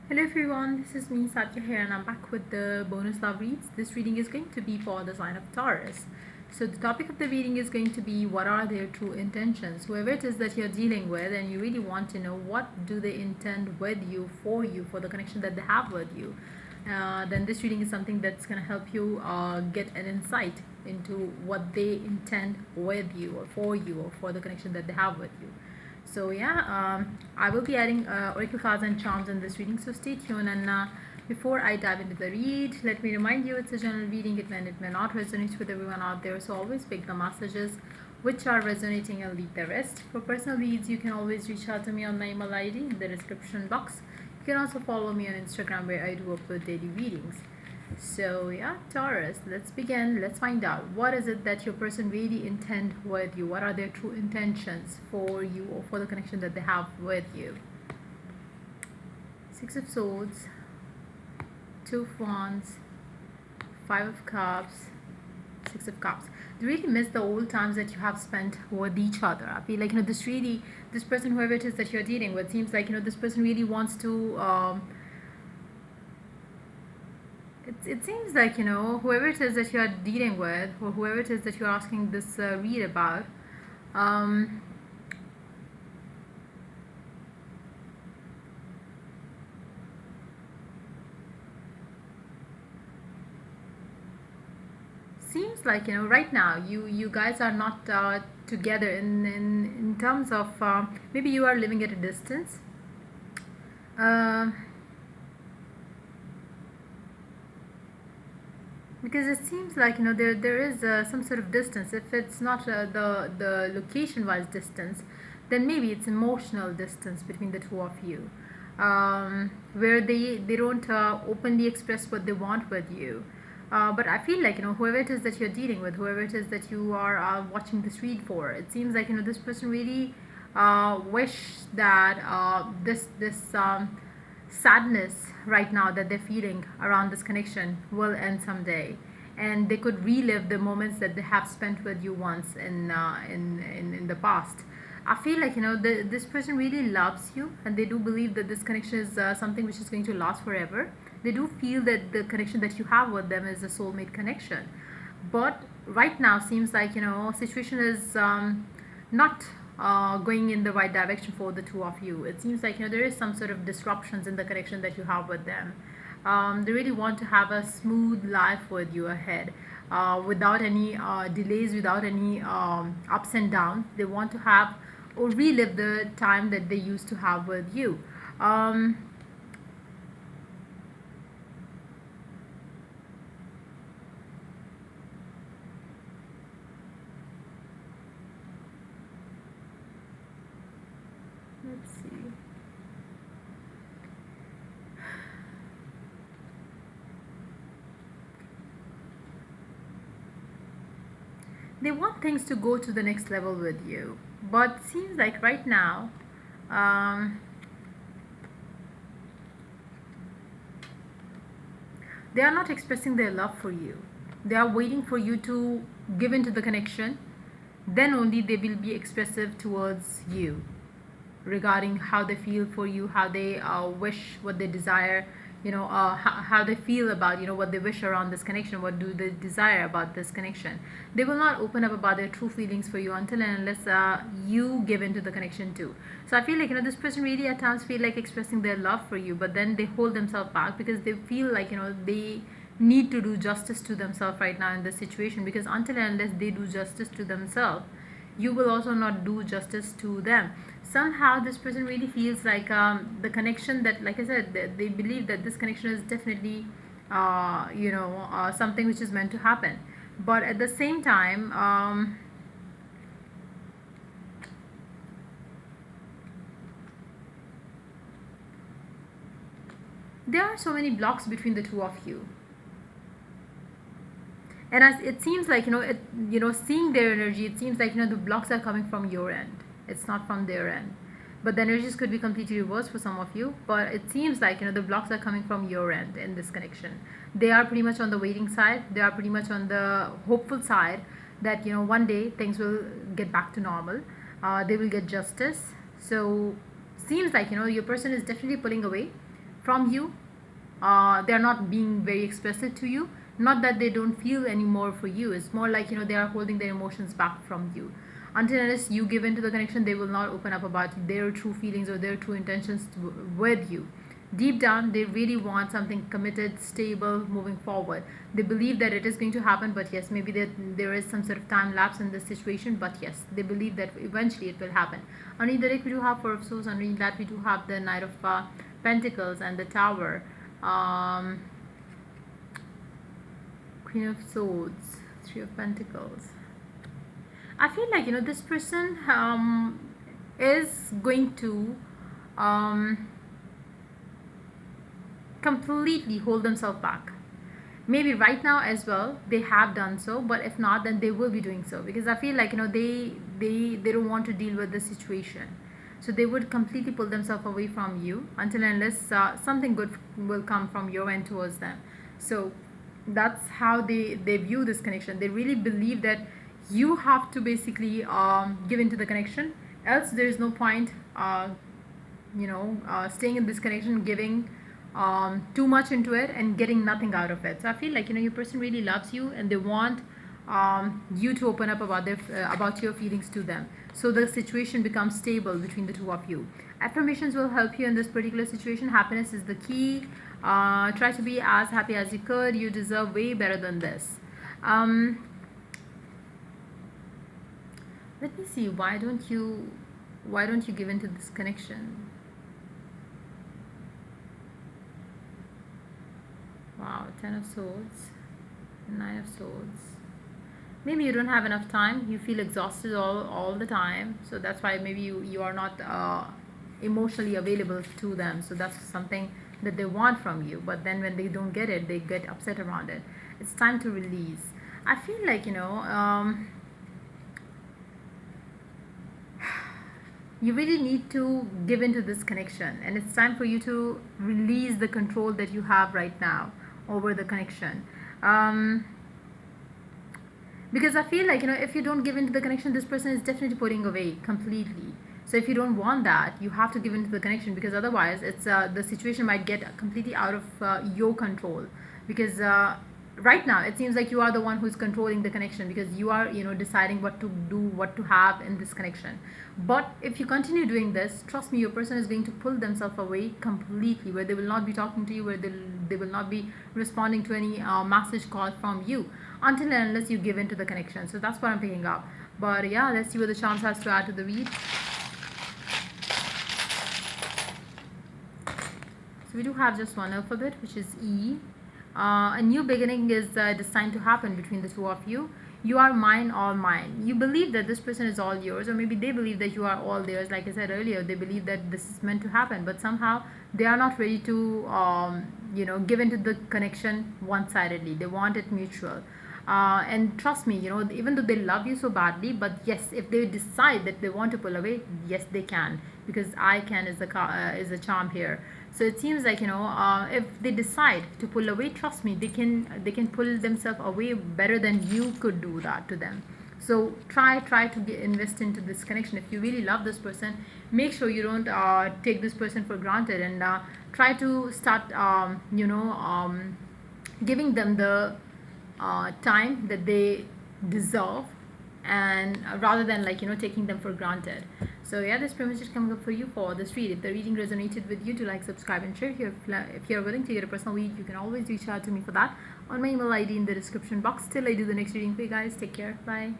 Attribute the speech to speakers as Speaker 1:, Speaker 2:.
Speaker 1: Hello everyone, this is me Satya here and I'm back with the bonus love reads. This reading is going to be for the sign of Taurus. So the topic of the reading is going to be what are their true intentions. Whoever it is that you're dealing with and you really want to know what do they intend with you, for the connection that they have with you, then this reading is something that's going to help you get an insight into what they intend with you or for the connection that they have with you. So yeah, I will be adding oracle cards and charms in this reading, so stay tuned. And before I dive into the read, let me remind you it's a general reading. It may not resonate with everyone out there, so always pick the messages which are resonating and leave the rest. For personal reads, you can always reach out to me on my email ID in the description box. You can also follow me on Instagram where I do upload daily readings. So yeah, Taurus, let's begin. Let's find out what is it that your person really intend with you. What are their true intentions for you or for the connection that they have with you? Six of Swords, Two of Wands, Five of Cups, Six of Cups. They really miss the old times that you have spent with each other. I feel like this person, whoever it is that you're dealing with, seems like this person really wants to it seems like whoever it is that you are dealing with or whoever it is that you're asking this read about, um, seems like right now you guys are not together in terms of maybe you are living at a distance. um because it seems like there is some sort of distance. If it's not the location wise distance, then maybe it's emotional distance between the two of you, where they don't openly express what they want with you. But I feel like whoever it is that you're dealing with, whoever it is that you are watching this read for, it seems like this person really wish that this sadness right now that they're feeling around this connection will end someday, and they could relive the moments that they have spent with you once in the past. I feel like this person really loves you, and they do believe that this connection is something which is going to last forever. They do feel that the connection that you have with them is a soulmate connection, but right now seems like situation is not going in the right direction for the two of you. It seems like there is some sort of disruptions in the connection that you have with them. They really want to have a smooth life with you ahead, without any delays, without any ups and downs. They want to have or relive the time that they used to have with you. um, let's see. They want things to go to the next level with you, but seems like right now, um, they are not expressing their love for you. They are waiting for you to give into the connection, then only they will be expressive towards you regarding how they feel for you, how they wish, what they desire, how they feel about what they wish around this connection, what do they desire about this connection. They will not open up about their true feelings for you until and unless you give into the connection too. So I feel like this person really at times feel like expressing their love for you, but then they hold themselves back because they feel like they need to do justice to themselves right now in this situation, because until and unless they do justice to themselves, you will also not do justice to them. Somehow this person really feels like the connection that, like I said, they believe that this connection is definitely something which is meant to happen. But at the same time, there are so many blocks between the two of you, and as it seems like seeing their energy, it seems like the blocks are coming from your end, it's not from their end. But the energies could be completely reversed for some of you, but it seems like the blocks are coming from your end in this connection. They are pretty much on the waiting side, they are pretty much on the hopeful side that one day things will get back to normal. They will get justice. So seems like your person is definitely pulling away from you. They're not being very expressive to you. Not that they don't feel anymore for you, it's more like, they are holding their emotions back from you. Until unless you give into the connection, they will not open up about their true feelings or their true intentions with you. Deep down, they really want something committed, stable, moving forward. They believe that it is going to happen, but yes, maybe there is some sort of time lapse in this situation, but yes, they believe that eventually it will happen. Underneath the deck, we do have Four of Swords. Underneath that, we do have the Knight of Pentacles and the Tower. um, Queen of Swords, Three of Pentacles. I feel like, this person is going to um, completely hold themselves back. Maybe right now as well they have done so, but if not, then they will be doing so, because I feel like, they don't want to deal with the situation. So they would completely pull themselves away from you until unless something good will come from your end towards them. So that's how they view this connection. They really believe that you have to basically give into the connection, else there is no point staying in this connection, giving too much into it and getting nothing out of it. So I feel like, your person really loves you, and they want you to open up about about your feelings to them, so the situation becomes stable between the two of you. Affirmations will help you in this particular situation. Happiness is the key. Try to be as happy as you could. You deserve way better than this. Let me see, why don't you give into this connection? Wow, Ten of Swords, Nine of Swords. Maybe you don't have enough time. You feel exhausted all the time. So that's why maybe you are not emotionally available to them. So that's something that they want from you. But then when they don't get it, they get upset around it. It's time to release. I feel like, you really need to give into this connection, and it's time for you to release the control that you have right now over the connection. Because I feel like, if you don't give into the connection, this person is definitely putting away completely. So if you don't want that, you have to give into the connection, because otherwise it's the situation might get completely out of your control. Because right now it seems like you are the one who's controlling the connection, because you are, deciding what to do, what to have in this connection. But if you continue doing this, trust me, your person is going to pull themselves away completely, where they will not be talking to you, where they will not be responding to any message call from you, until and unless you give into the connection. So that's what I'm picking up. But yeah, let's see what the charms has to add to the read. So we do have just one alphabet, which is E. A new beginning is destined to happen between the two of you. You are mine, all mine. You believe that this person is all yours, or maybe they believe that you are all theirs. Like I said earlier, they believe that this is meant to happen, but somehow they are not ready to, give into the connection one-sidedly. They want it mutual. And trust me, even though they love you so badly, but yes, if they decide that they want to pull away, yes, they can, because I can is the charm here. So it seems like, if they decide to pull away, trust me, they can pull themselves away better than you could do that to them. So try to invest into this connection. If you really love this person, make sure you don't take this person for granted, and try to start giving them the time that they deserve, and rather than taking them for granted. So yeah, this pretty much is coming up for you for this read. If the reading resonated with you, do like, subscribe and share. Here, if you're willing to get a personal read, you can always reach out to me for that on my email ID in the description box. Till I do the next reading for you guys, take care, bye.